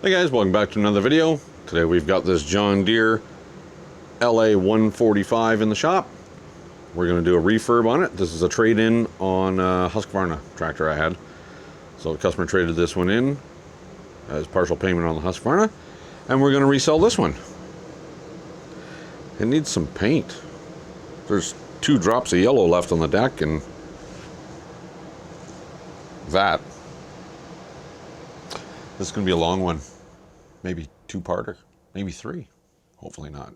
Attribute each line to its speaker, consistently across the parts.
Speaker 1: Hey guys, welcome back to another video. Today we've got this John Deere LA145 in the shop. We're going to do a refurb on it. This is a trade-in on a Husqvarna tractor I had. So the customer traded this one in as partial payment on the Husqvarna, and we're going to resell this one. It needs some paint. There's 2 drops of yellow left on the deck, and that. This is going to be a long one. Maybe 2-parter, maybe 3. Hopefully not.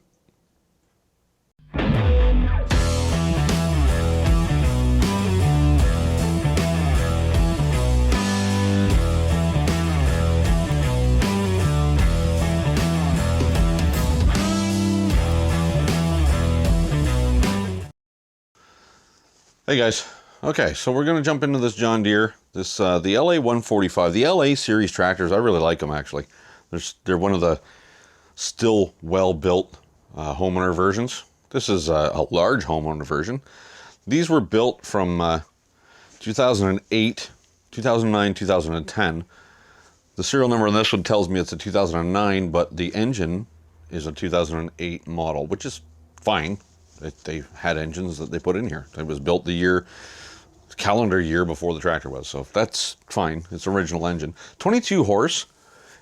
Speaker 1: Hey guys. Okay, so we're going to jump into this John Deere. This the LA145, the LA series tractors. I really like them actually. They're one of the still well-built homeowner versions. This is a large homeowner version. These were built from 2008, 2009, 2010. The serial number on this one tells me it's a 2009, but the engine is a 2008 model, which is fine. They had engines that they put in here. It was built the calendar year before the tractor was, so that's fine. It's original engine. 22 horse.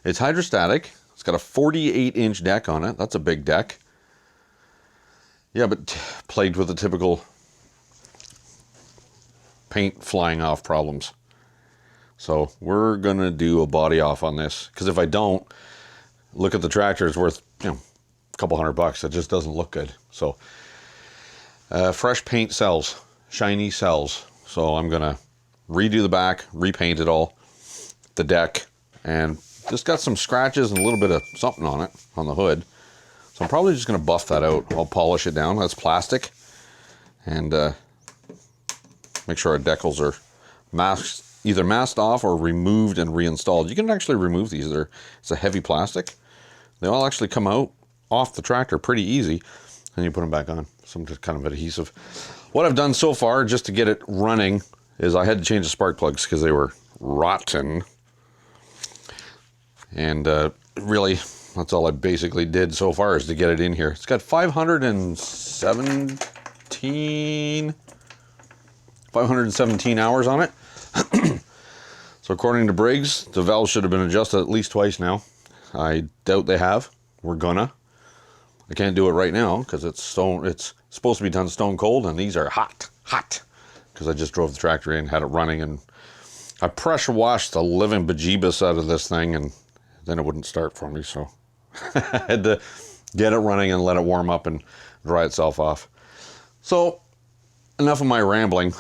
Speaker 1: It's hydrostatic. It's got a 48-inch deck on it. That's a big deck. Yeah, but plagued with the typical paint flying off problems. So we're gonna do a body off on this, because if I don't, look at the tractor, it's worth, you know, a couple $100. It just doesn't look good. So fresh paint sells, shiny sells. So I'm gonna redo the back, repaint it all, the deck, and just got some scratches and a little bit of something on it, on the hood. So I'm probably just going to buff that out. I'll polish it down. That's plastic. And make sure our decals are either masked off or removed and reinstalled. You can actually remove these. It's a heavy plastic. They all actually come out off the tractor pretty easy. And you put them back on. Some just kind of adhesive. What I've done so far, just to get it running, is I had to change the spark plugs because they were rotten. And really, that's all I basically did so far, is to get it in here. It's got 517 hours on it. So according to Briggs, the valves should have been adjusted at least twice now. I doubt they have. We're gonna. I can't do it right now because it's supposed to be done stone cold, and these are hot, because I just drove the tractor in, had it running, and I pressure washed the living bejeebus out of this thing, and then it wouldn't start for me, so I had to get it running and let it warm up and dry itself off. So enough of my rambling.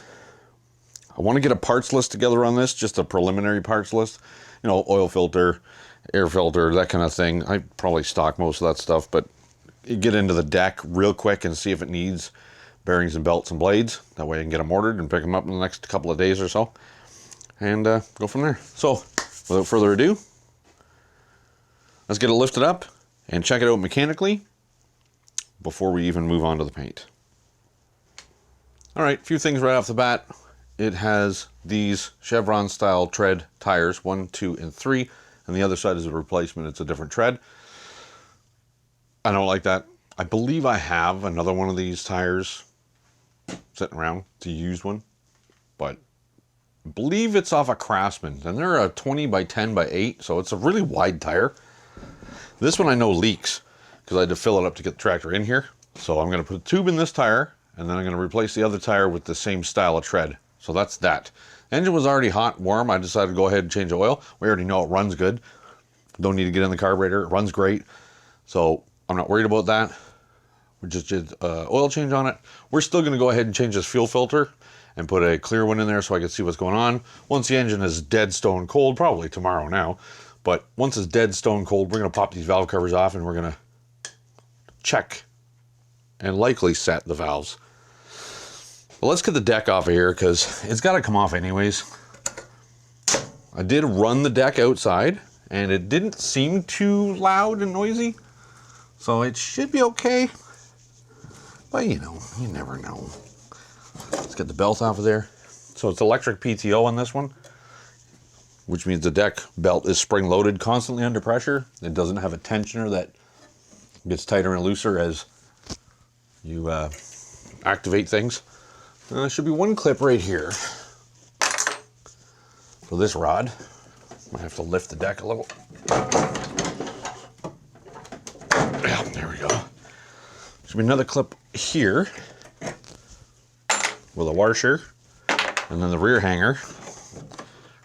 Speaker 1: I want to get a parts list together on this, just a preliminary parts list. You know, oil filter, air filter, that kind of thing. I probably stock most of that stuff, but get into the deck real quick and see if it needs bearings and belts and blades. That way I can get them ordered and pick them up in the next couple of days or so, and go from there. So without further ado, let's get it lifted up and check it out mechanically before we even move on to the paint. All right, a few things right off the bat. It has these Chevron style tread tires, 1, 2, and 3, and the other side is a replacement. It's a different tread. I don't like that. I believe I have another one of these tires sitting around, to use one, but I believe it's off a Craftsman, and they're a 20 by 10 by 8, so it's a really wide tire. This one I know leaks because I had to fill it up to get the tractor in here. So I'm going to put a tube in this tire, and then I'm going to replace the other tire with the same style of tread. So that's that. Engine was already hot and warm. I decided to go ahead and change the oil. We already know it runs good. Don't need to get in the carburetor. It runs great. So I'm not worried about that. We just did oil change on it. We're still going to go ahead and change this fuel filter and put a clear one in there so I can see what's going on. Once the engine is dead stone cold, probably tomorrow now, but once it's dead stone cold, we're going to pop these valve covers off and we're going to check and likely set the valves. Well, let's get the deck off of here because it's got to come off anyways. I did run the deck outside and it didn't seem too loud and noisy, so it should be okay. But you know, you never know. Let's get the belt off of there. So it's electric PTO on this one. which means the deck belt is spring loaded constantly under pressure. It doesn't have a tensioner that gets tighter and looser as you activate things. There should be one clip right here for this rod. Might have to lift the deck a little. Yeah, there we go. Should be another clip here with a washer, and then the rear hanger,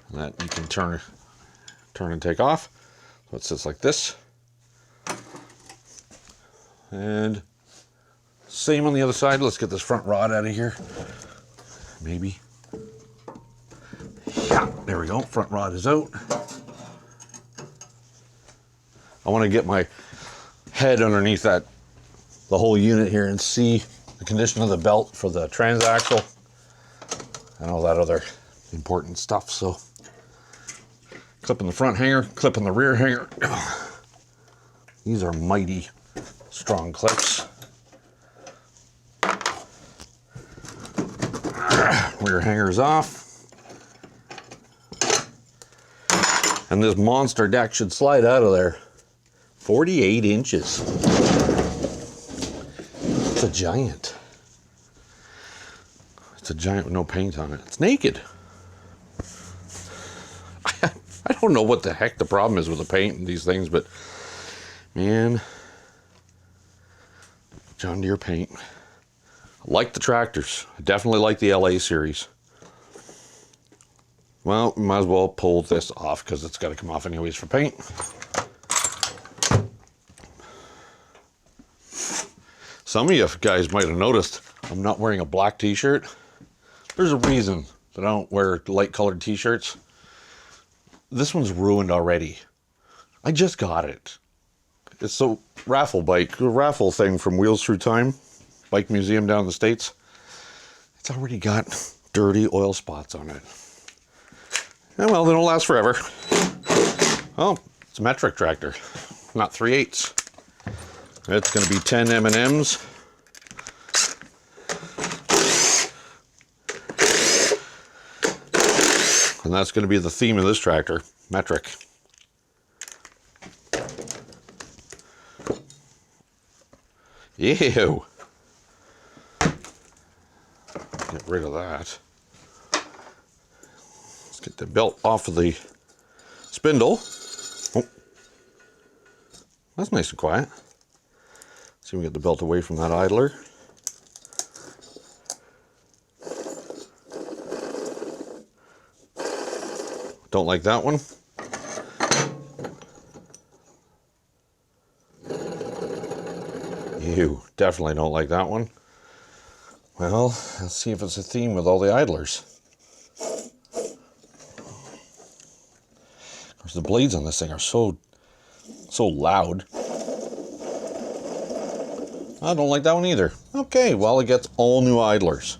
Speaker 1: and that you can turn and take off. So it sits like this. And same on the other side. Let's get this front rod out of here. Maybe. Yeah, there we go. Front rod is out. I want to get my head underneath the whole unit here and see the condition of the belt for the transaxle and all that other important stuff. So clip in the front hanger, clip in the rear hanger. These are mighty strong clips. Rear hanger's off. And this monster deck should slide out of there. 48 inches. It's a giant. It's a giant with no paint on it. It's naked. I don't know what the heck the problem is with the paint and these things, but man, John Deere paint. I like the tractors. I definitely like the LA series. Well, we might as well pull this off because it's got to come off anyways for paint. Some of you guys might have noticed I'm not wearing a black t-shirt. There's a reason that I don't wear light colored t-shirts. This one's ruined already. I just got it. It's a raffle thing from Wheels Through Time, bike museum down in the States. It's already got dirty oil spots on it. And well, they don't last forever. Oh, it's a metric tractor, not 3/8. It's going to be 10 M&Ms. And that's going to be the theme of this tractor, metric. Ew. Get rid of that. Let's get the belt off of the spindle. Oh, that's nice and quiet. See if we get the belt away from that idler. Don't like that one. You definitely don't like that one. Well, let's see if it's a theme with all the idlers. Of course, the blades on this thing are so loud. I don't like that one either. Okay, well, it gets all new idlers.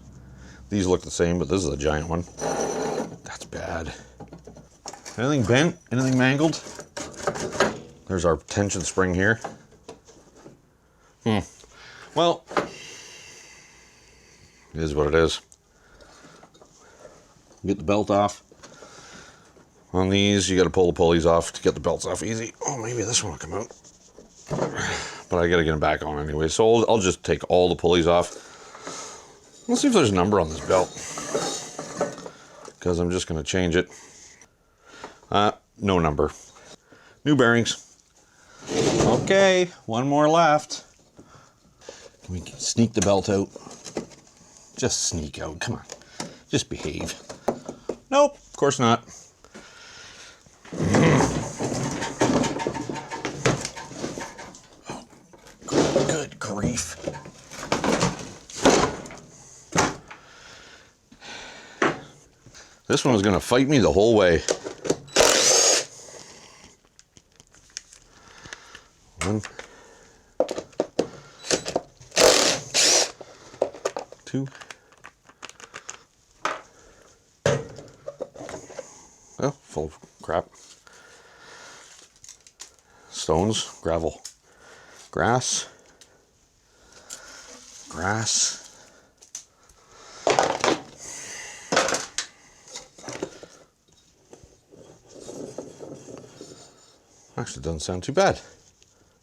Speaker 1: These look the same, but this is a giant one. That's bad. Anything bent? Anything mangled? There's our tension spring here. Well, it is what it is. Get the belt off. On these, you got to pull the pulleys off to get the belts off easy. Oh, maybe this one will come out. But I got to get them back on anyway. So I'll just take all the pulleys off. Let's see if there's a number on this belt, because I'm just going to change it. No number. New bearings. Okay, one more left. Can we sneak the belt out? Just sneak out, come on. Just behave. Nope, of course not. Oh, good grief. This one was gonna fight me the whole way. One, two. Oh, full of crap. Stones, gravel, grass, grass. Actually, doesn't sound too bad.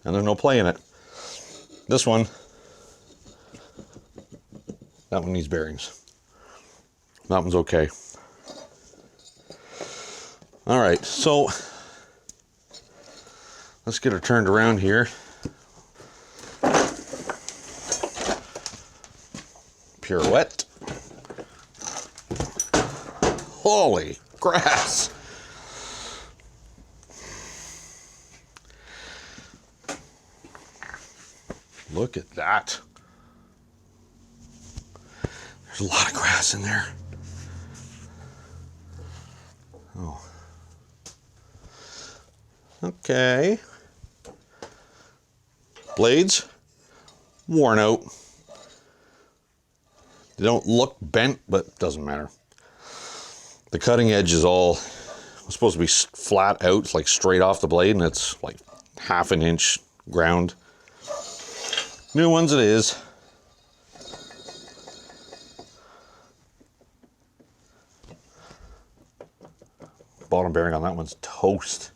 Speaker 1: And there's no play in it. This one, that one needs bearings. That one's okay. All right, so let's get her turned around here. Pirouette. Holy grass. Look at that. There's a lot of grass in there. Oh. Okay. Blades, worn out. They don't look bent, but it doesn't matter. The cutting edge is all supposed to be flat out, it's like straight off the blade, and it's like 1/2 inch ground. New ones it is. Bottom bearing on that one's toast.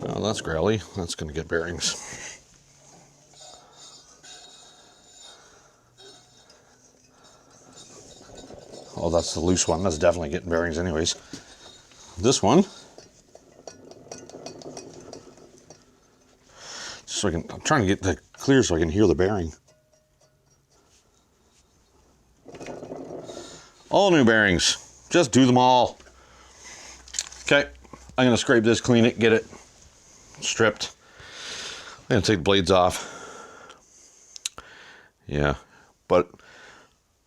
Speaker 1: Oh, that's growly. That's going to get bearings. Oh, that's the loose one. That's definitely getting bearings anyways. This one, so I'm trying to get that clear so I can hear the bearing. All new bearings. Just do them all. Okay, I'm going to scrape this, clean it, get it stripped. I'm going to take the blades off. Yeah, but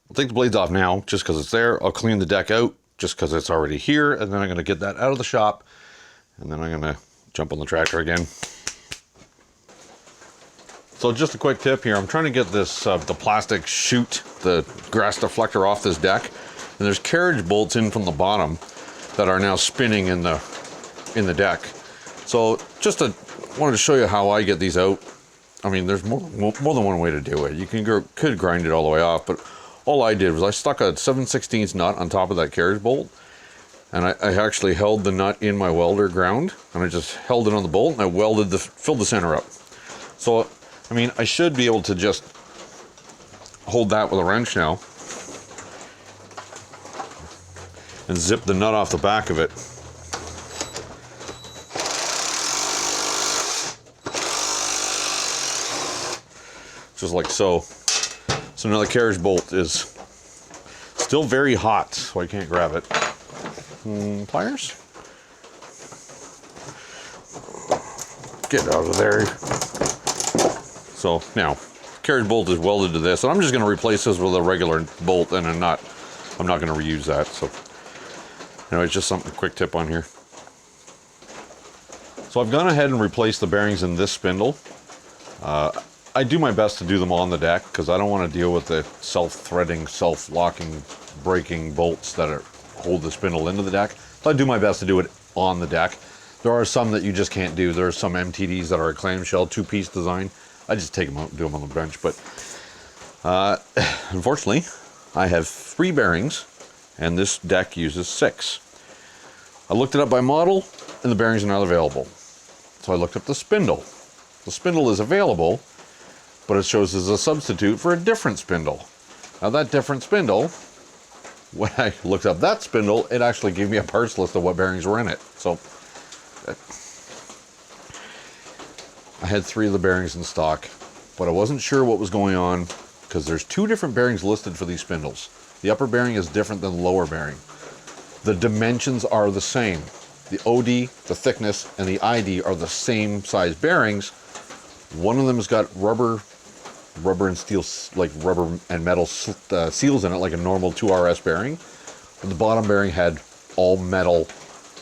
Speaker 1: I'll take the blades off now just because it's there. I'll clean the deck out just because it's already here, and then I'm going to get that out of the shop, and then I'm going to jump on the tractor again. So just a quick tip here. I'm trying to get this the plastic chute, the grass deflector off this deck, and there's carriage bolts in from the bottom that are now spinning in the deck. So just wanted to show you how I get these out. I mean, there's more than one way to do it. You could grind it all the way off, but all I did was I stuck a 7/16 nut on top of that carriage bolt, and I actually held the nut in my welder ground, and I just held it on the bolt, and I filled the center up. So, I mean, I should be able to just hold that with a wrench now and zip the nut off the back of it. Just like so. So now the carriage bolt is still very hot, so I can't grab it. Pliers? Get out of there. So now, carriage bolt is welded to this, and I'm just going to replace this with a regular bolt and a nut. I'm not going to reuse that. So anyway, it's just something, quick tip on here. So I've gone ahead and replaced the bearings in this spindle. I do my best to do them on the deck because I don't want to deal with the self-threading, self-locking, breaking bolts that hold the spindle into the deck. So I do my best to do it on the deck. There are some that you just can't do. There are some MTDs that are a clamshell two-piece design. I just take them out and do them on the bench. But unfortunately, I have 3 bearings, and this deck uses 6. I looked it up by model, and the bearings are not available. So I looked up the spindle. The spindle is available, but it shows as a substitute for a different spindle. Now that different spindle, when I looked up that spindle, it actually gave me a parts list of what bearings were in it. So I had 3 of the bearings in stock, but I wasn't sure what was going on because there's 2 different bearings listed for these spindles. The upper bearing is different than the lower bearing. The dimensions are the same. The OD, the thickness, and the ID are the same size bearings. One of them has got rubber and steel, like rubber and metal seals in it, like a normal 2RS bearing. But the bottom bearing had all metal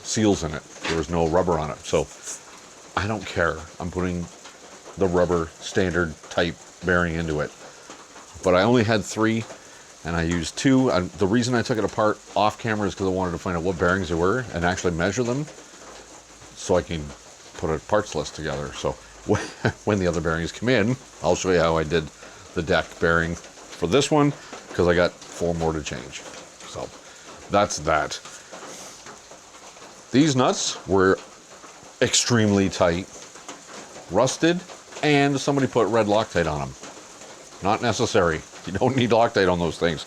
Speaker 1: seals in it. There was no rubber on it. So I don't care. I'm putting the rubber standard type bearing into it. But I only had 3, and I used 2. The reason I took it apart off camera is because I wanted to find out what bearings there were and actually measure them so I can put a parts list together. So when the other bearings come in, I'll show you how I did the deck bearing for this one, because I got 4 more to change. So that's that. These nuts were extremely tight, rusted, and somebody put red Loctite on them. Not necessary. You don't need Loctite on those things.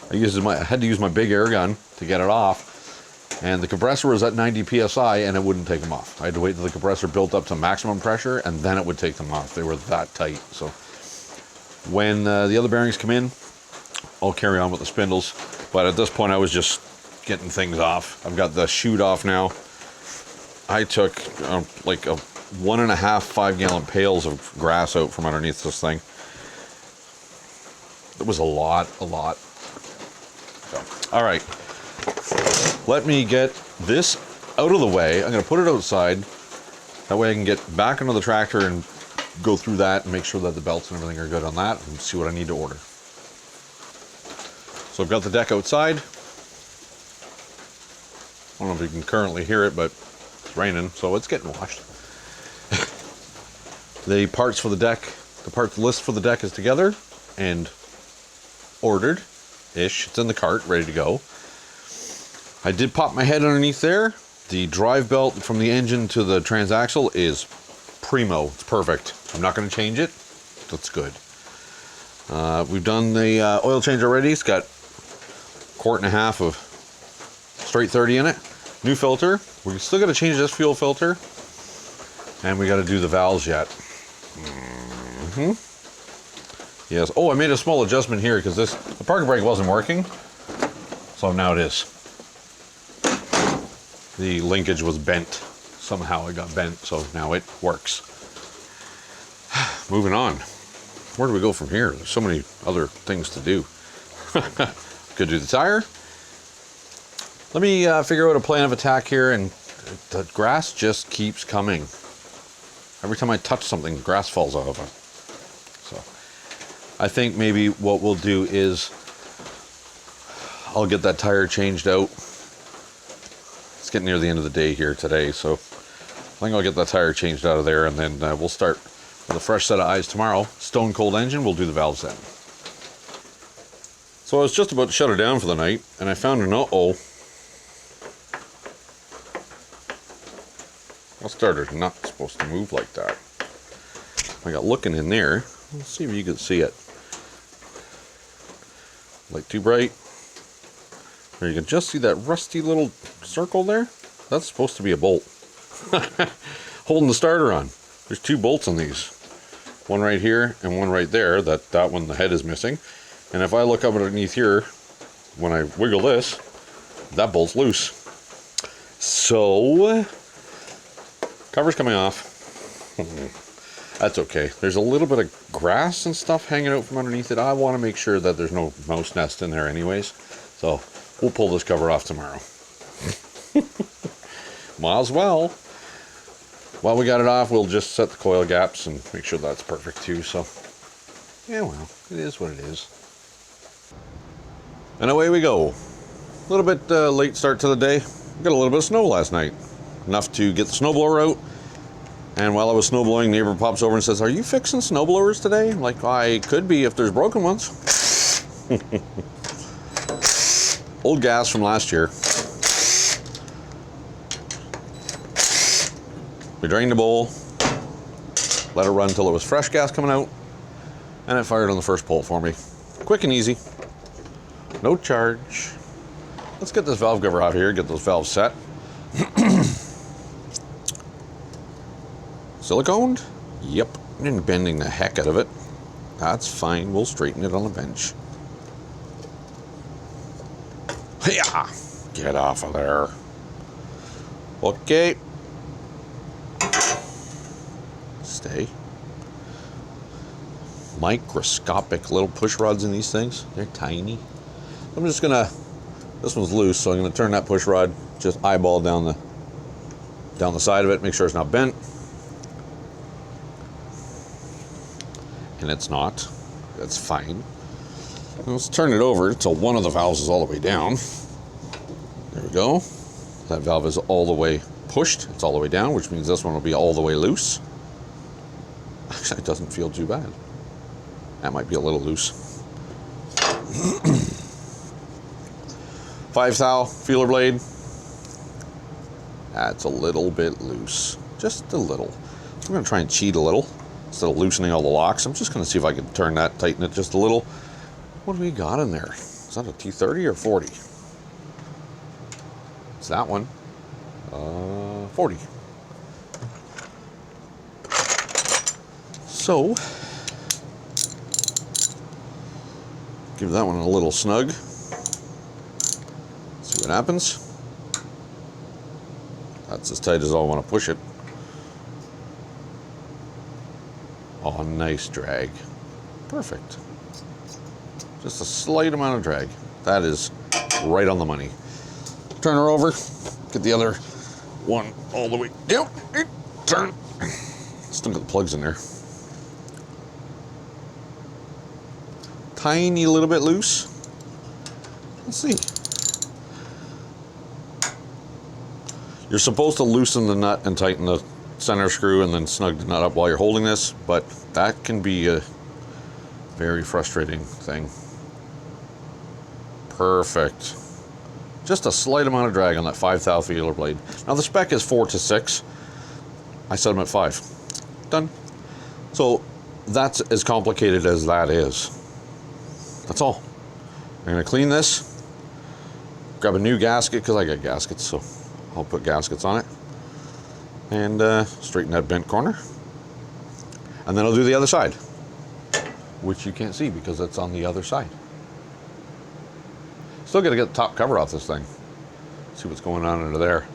Speaker 1: I had to use my big air gun to get it off, and the compressor was at 90 psi and it wouldn't take them off. I had to wait till the compressor built up to maximum pressure and then it would take them off. They were that tight. So when the other bearings come in, I'll carry on with the spindles. But at this point I was just getting things off. I've got the chute off now. I took like a 1.5 5-gallon pails of grass out from underneath this thing. It was a lot. So, all right, let me get this out of the way. I'm going to put it outside. That way I can get back into the tractor and go through that and make sure that the belts and everything are good on that and see what I need to order. So I've got the deck outside. I don't know if you can currently hear it, but it's raining, so it's getting washed. The parts for the deck, the parts list for the deck is together and ordered-ish. It's in the cart, ready to go. I did pop my head underneath there. The drive belt from the engine to the transaxle is primo. It's perfect. I'm not going to change it. That's good. We've done the oil change already. It's got 1.5 quarts of straight 30 in it. New filter. We still got to change this fuel filter. And we got to do the valves yet. Yes. Oh, I made a small adjustment here because the parking brake wasn't working. So now it is. The linkage was bent. Somehow it got bent, so now it works. Moving on. Where do we go from here? There's so many other things to do. Could do the tire. Let me figure out a plan of attack here, and the grass just keeps coming. Every time I touch something, grass falls out of it. So I think maybe what we'll do is I'll get that tire changed out. It's getting near the end of the day here today, so I think I'll get that tire changed out of there, and then we'll start with a fresh set of eyes tomorrow. Stone cold engine, we'll do the valves then. So I was just about to shut her down for the night, and I found an uh-oh. That starter's not supposed to move like that. I got looking in there. Let's see if you can see it. Light too bright. There, you can just see that rusty little circle there. That's supposed to be a bolt. Holding the starter on. There's 2 bolts on these. One right here and one right there. That one, the head is missing. And if I look up underneath here, when I wiggle this, that bolt's loose. So, cover's coming off. That's okay. There's a little bit of grass and stuff hanging out from underneath it. I want to make sure that there's no mouse nest in there anyways. So we'll pull this cover off tomorrow. Might as well. While we got it off, we'll just set the coil gaps and make sure that's perfect too. So yeah, well, it is what it is. And away we go. A little bit late start to the day. We got a little bit of snow last night. Enough to get the snowblower out. And while I was snowblowing, neighbor pops over and says, "Are you fixing snowblowers today?" I'm like, I could be if there's broken ones. Old gas from last year. We drained the bowl, let it run until it was fresh gas coming out, and it fired on the first pull for me. Quick and easy. No charge. Let's get this valve cover out here, get those valves set. Siliconed? Yep. And bending the heck out of it. That's fine. We'll straighten it on the bench. Hiya! Get off of there. Okay. Stay. Microscopic little push rods in these things. They're tiny. I'm just gonna, this one's loose, so I'm gonna turn that push rod, just eyeball down the side of it, make sure it's not bent. And it's not. That's fine. Let's turn it over until one of the valves is all the way down. There we go. That valve is all the way pushed. It's all the way down, which means this one will be all the way loose. Actually, it doesn't feel too bad. That might be a little loose. 5 thou feeler blade. That's a little bit loose, just a little. I'm gonna try and cheat a little. Instead of loosening all the locks, I'm just gonna see if I can turn that, tighten it just a little. What do we got in there? Is that a T30 or 40? It's that one. 40. So, give that one a little snug. See what happens. That's as tight as I want to push it. Oh, nice drag. Perfect. Just a slight amount of drag. That is right on the money. Turn her over. Get the other one all the way down. Turn. Still got the plugs in there. Tiny little bit loose. Let's see. You're supposed to loosen the nut and tighten the center screw and then snug the nut up while you're holding this, but that can be a very frustrating thing. Perfect. Just a slight amount of drag on that 5 thou feeler blade. Now the spec is 4 to 6. I set them at 5. Done. So that's as complicated as that is. That's all. I'm gonna clean this, grab a new gasket, because I got gaskets, so I'll put gaskets on it, and straighten that bent corner. And then I'll do the other side, which you can't see because it's on the other side. Still got to get the top cover off this thing. See what's going on under there.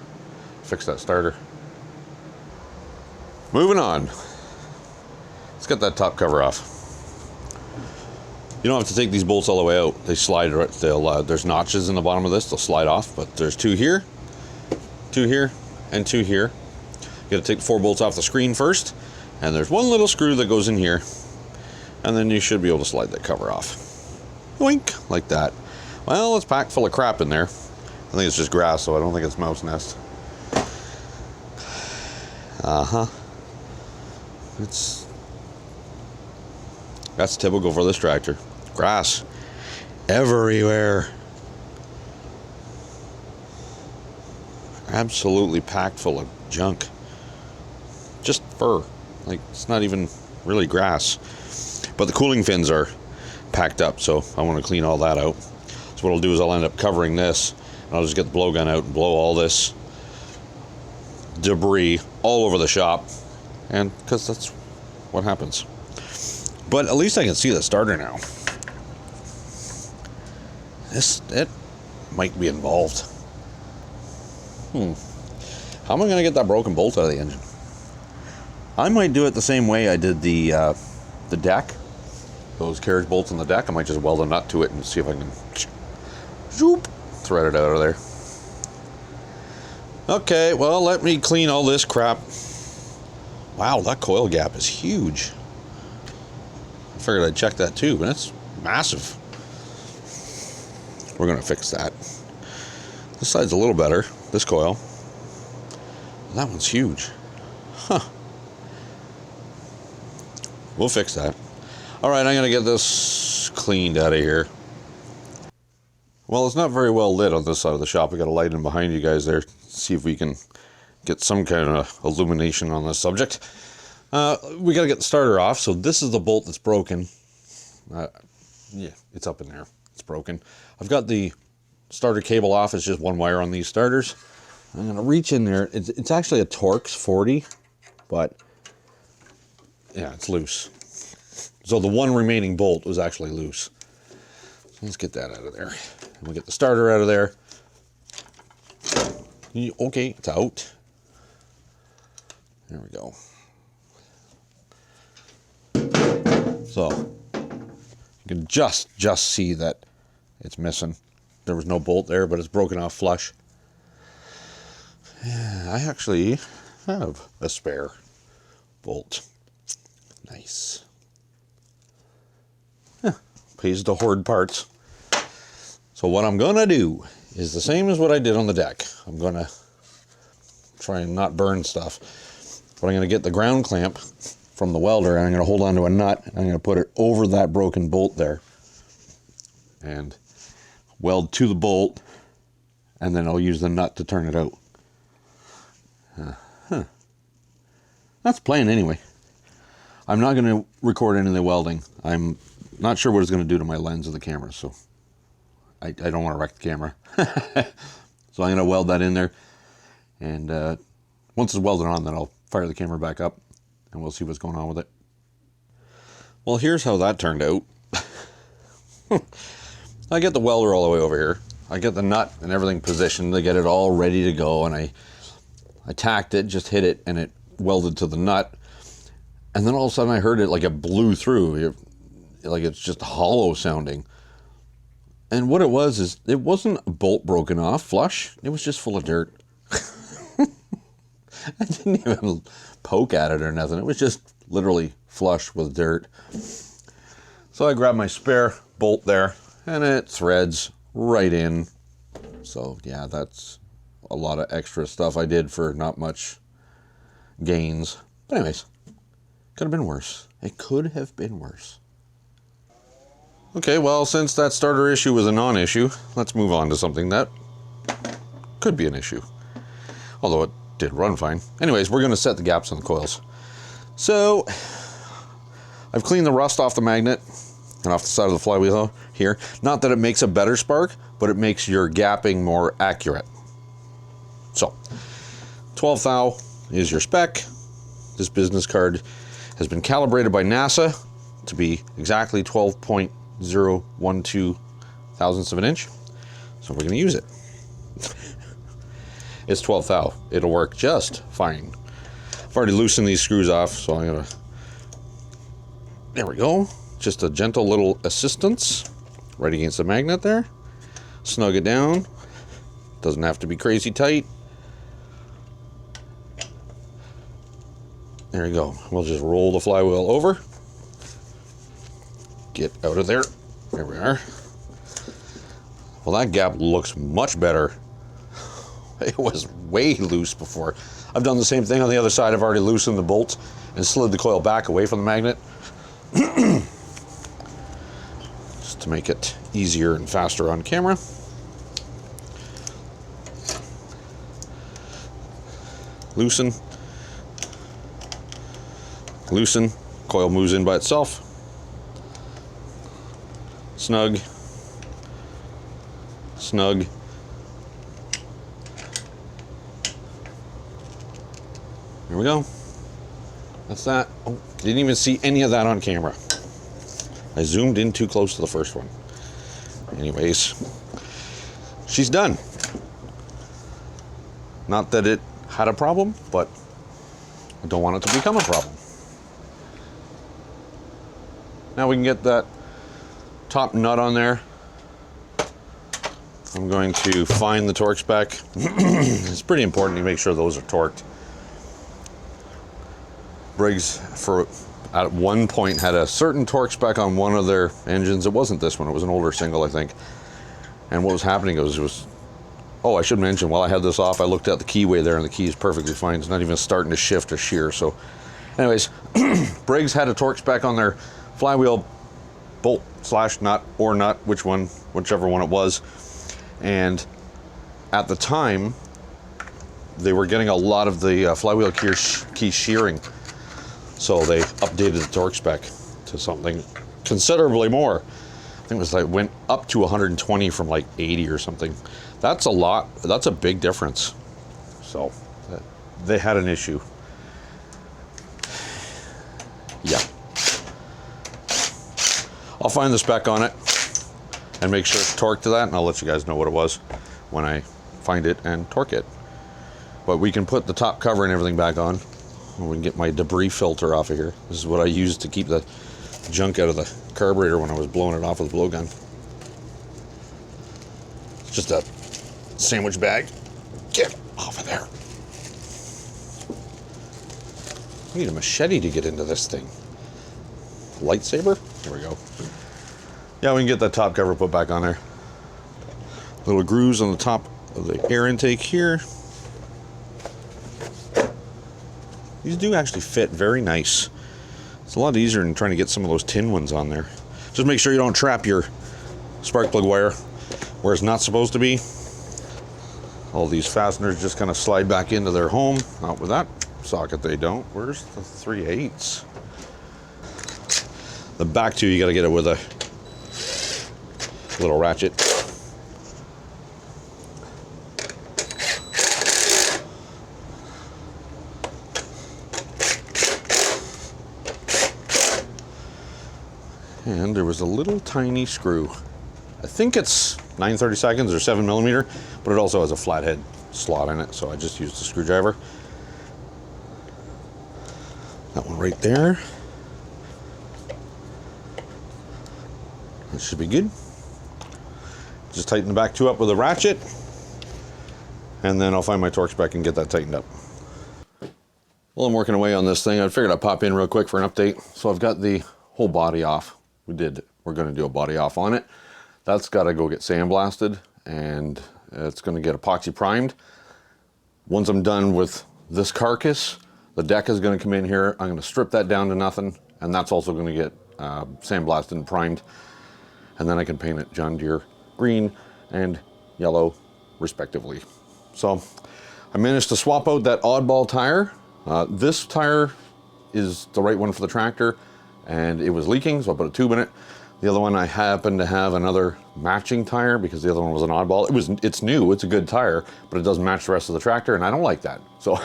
Speaker 1: Fix that starter. Moving on. Let's get that top cover off. You don't have to take these bolts all the way out. They slide right. There's notches in the bottom of this. They'll slide off, but there's 2 here, 2 here, and 2 here. You got to take the 4 bolts off the screen first, and there's 1 little screw that goes in here, and then you should be able to slide that cover off. Boink, like that. Well, it's packed full of crap in there. I think it's just grass, so I don't think it's mouse nest. That's typical for this tractor. Grass everywhere. Absolutely packed full of junk. Just fur. Like, it's not even really grass. But the cooling fins are packed up, so I want to clean all that out. So what I'll do is I'll end up covering this, and I'll just get the blowgun out and blow all this debris all over the shop, and because that's what happens. But at least I can see the starter now. It might be involved. How am I going to get that broken bolt out of the engine? I might do it the same way I did the deck. Those carriage bolts on the deck. I might just weld a nut to it and see if I can zoop, thread it out of there. Okay, well, let me clean all this crap. Wow, that coil gap is huge. I figured I'd check that too, but it's massive. We're going to fix that. This side's a little better, this coil. That one's huge. Huh. We'll fix that. All right, I'm going to get this cleaned out of here. Well, it's not very well lit on this side of the shop. I got a light in behind you guys there. See if we can get some kind of illumination on this subject. We got to get the starter off. So this is the bolt that's broken. Yeah, it's up in there. It's broken. I've got the starter cable off. It's just 1 wire on these starters. I'm going to reach in there. It's actually a Torx 40, but yeah, it's loose. So the 1 remaining bolt was actually loose. So let's get that out of there. And we'll get the starter out of there. Okay, it's out. There we go. So you can just see that it's missing. There was no bolt there, but it's broken off flush. Yeah, I actually have a spare bolt. Nice. Pays to hoard parts. So what I'm gonna do is the same as what I did on the deck. I'm gonna try and not burn stuff, but I'm gonna get the ground clamp from the welder and I'm gonna hold on to a nut and I'm gonna put it over that broken bolt there and weld to the bolt and then I'll use the nut to turn it out. That's playing anyway. I'm not going to record any of the welding. I'm not sure what it's going to do to my lens of the camera, so I don't want to wreck the camera. So I'm going to weld that in there, and once it's welded on, then I'll fire the camera back up, and we'll see what's going on with it. Well, here's how that turned out. I get the welder all the way over here. I get the nut and everything positioned to get it all ready to go, and I tacked it, just hit it, and it welded to the nut. And then all of a sudden I heard it like it blew through, like it's just hollow sounding. And what it was is, it wasn't a bolt broken off flush, it was just full of dirt. I didn't even poke at it or nothing, it was just literally flush with dirt. So I grabbed my spare bolt there, and it threads right in. So yeah, that's a lot of extra stuff I did for not much gains. But anyways, could have been worse. It could have been worse. Okay, well, since that starter issue was a non-issue, let's move on to something that could be an issue. Although it did run fine. Anyways, we're going to set the gaps on the coils. So, I've cleaned the rust off the magnet and off the side of the flywheel here. Not that it makes a better spark, but it makes your gapping more accurate. So, 12 thou is your spec. This business card has been calibrated by NASA to be exactly 12.012 thousandths of an inch. So we're going to use it. It's 12 thou. It'll work just fine. I've already loosened these screws off, so I'm going to... There we go. Just a gentle little assistance right against the magnet there. Snug it down. Doesn't have to be crazy tight. There you go. We'll just roll the flywheel over. Get out of there. There we are. Well, that gap looks much better. It was way loose before. I've done the same thing on the other side. I've already loosened the bolts and slid the coil back away from the magnet. Just to make it easier and faster on camera. Loosen. Loosen, coil moves in by itself. Snug, snug. There we go. That's that. Oh, didn't even see any of that on camera. I zoomed in too close to the first one. Anyways, she's done. Not that it had a problem, but I don't want it to become a problem. Now we can get that top nut on there. I'm going to find the torque spec. It's pretty important to make sure those are torqued. Briggs, at one point, had a certain torque spec on one of their engines. It wasn't this one. It was an older single, I think. And what was happening was oh, I should mention, while I had this off, I looked at the keyway there, and the key is perfectly fine. It's not even starting to shift or shear. So anyways, Briggs had a torque spec on their flywheel bolt slash nut or nut, whichever one it was. And at the time, they were getting a lot of the flywheel key shearing. So they updated the torque spec to something considerably more. I think it was like went up to 120 from like 80 or something. That's a lot. That's a big difference. So they had an issue. Yeah. I'll find the spec on it and make sure it's torqued to that, and I'll let you guys know what it was when I find it and torque it. But we can put the top cover and everything back on. We can get my debris filter off of here. This is what I used to keep the junk out of the carburetor when I was blowing it off with a blowgun. It's just a sandwich bag. Get off of there. I need a machete to get into this thing. Lightsaber? There we go. Yeah, we can get that top cover put back on there. Little grooves on the top of the air intake here. These do actually fit very nice. It's a lot easier than trying to get some of those tin ones on there. Just make sure you don't trap your spark plug wire where it's not supposed to be. All these fasteners just kind of slide back into their home. Not with that socket they don't. Where's the 3/8? The back two, you got to get it with a little ratchet. And there was a little tiny screw. I think it's 9/32 or 7mm, but it also has a flathead slot in it, so I just used a screwdriver. That one right there. That should be good. Just tighten the back two up with a ratchet, and then I'll find my Torx spec and get that tightened up. While I'm working away on this thing, I figured I'd pop in real quick for an update. So I've got the whole body off. We're going to do a body off on it. That's got to go get sandblasted, and it's going to get epoxy primed. Once I'm done with this carcass, the deck is going to come in here. I'm going to strip that down to nothing, and that's also going to get sandblasted and primed. And then I can paint it John Deere green and yellow, respectively. So I managed to swap out that oddball tire. This tire is the right one for the tractor, and it was leaking, so I put a tube in it. The other one, I happen to have another matching tire because the other one was an oddball. It's new, it's a good tire, but it doesn't match the rest of the tractor, and I don't like that. So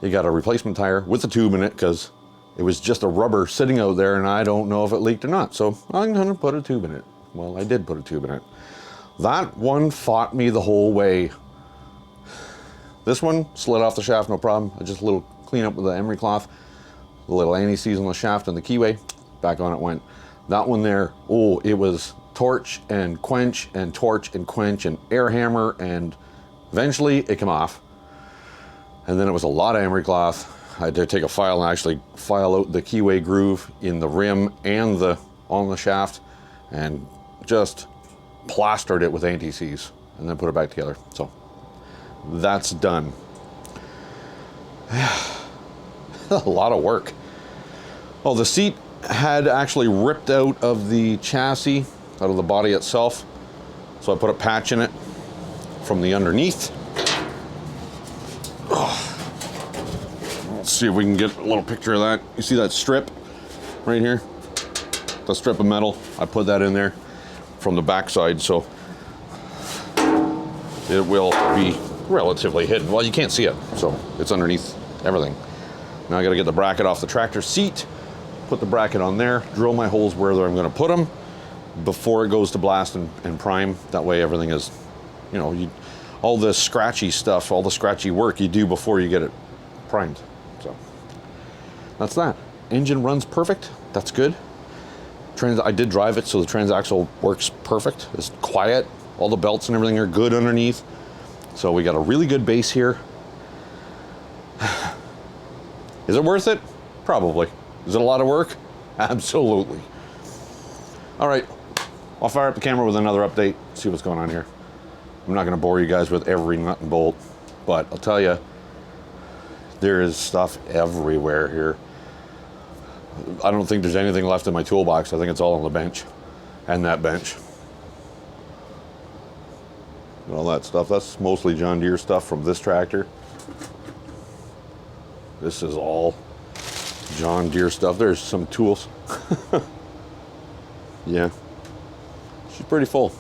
Speaker 1: you got a replacement tire with a tube in it because it was just a rubber sitting out there, and I don't know if it leaked or not. So I'm gonna put a tube in it. Well, I did put a tube in it. That one fought me the whole way. This one slid off the shaft, no problem. I just a little clean up with the emery cloth, a little anti-seize on the shaft and the keyway, back on it went. That one there, oh, it was torch and quench and torch and quench and air hammer, and eventually it came off. And then it was a lot of emery cloth. I had to take a file and actually file out the keyway groove in the rim and on the shaft, and just plastered it with anti-seize and then put it back together. So that's done. A lot of work. Oh, the seat had actually ripped out of the chassis, out of the body itself. So I put a patch in it from the underneath. Let's see if we can get a little picture of that. You see that strip right here? The strip of metal, I put that in there from the backside, so it will be relatively hidden. Well, you can't see it, so it's underneath everything. Now I gotta get the bracket off the tractor seat, put the bracket on there, drill my holes wherever I'm gonna put them before it goes to blast and prime. That way everything is, you know, all the scratchy stuff, all the scratchy work you do before you get it primed. So that's that. Engine runs perfect, that's good. I did drive it, so the transaxle works perfect. It's quiet, all the belts and everything are good underneath. So we got a really good base here. Is it worth it? Probably. Is it a lot of work? Absolutely. All right, I'll fire up the camera with another update, see what's going on here. I'm not gonna bore you guys with every nut and bolt, but I'll tell you, there is stuff everywhere here. I don't think there's anything left in my toolbox. I think it's all on the bench and that bench. And all that stuff, that's mostly John Deere stuff from this tractor. This is all John Deere stuff. There's some tools. Yeah, she's pretty full.